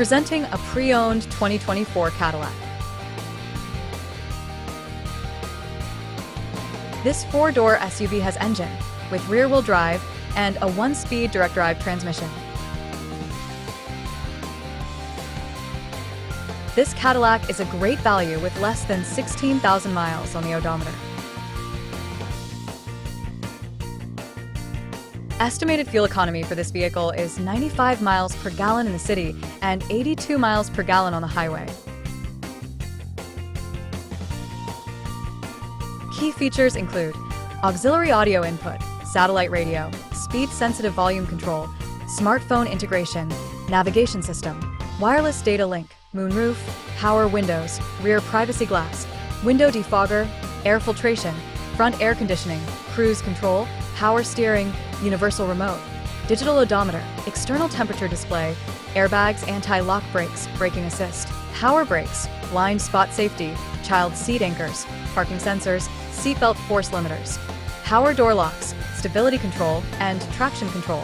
Presenting a pre-owned 2024 Cadillac. This four-door SUV has engine with rear-wheel drive and a 1-speed direct-drive transmission. This Cadillac is a great value with less than 16,000 miles on the odometer. Estimated fuel economy for this vehicle is 95 miles per gallon in the city and 82 miles per gallon on the highway. Key features include auxiliary audio input, satellite radio, speed-sensitive volume control, smartphone integration, navigation system, wireless data link, moonroof, power windows, rear privacy glass, window defogger, air filtration, front air conditioning, cruise control, power steering, universal remote, digital odometer, external temperature display, airbags, anti-lock brakes, braking assist, power brakes, blind spot safety, child seat anchors, parking sensors, seatbelt force limiters, power door locks, stability control, and traction control.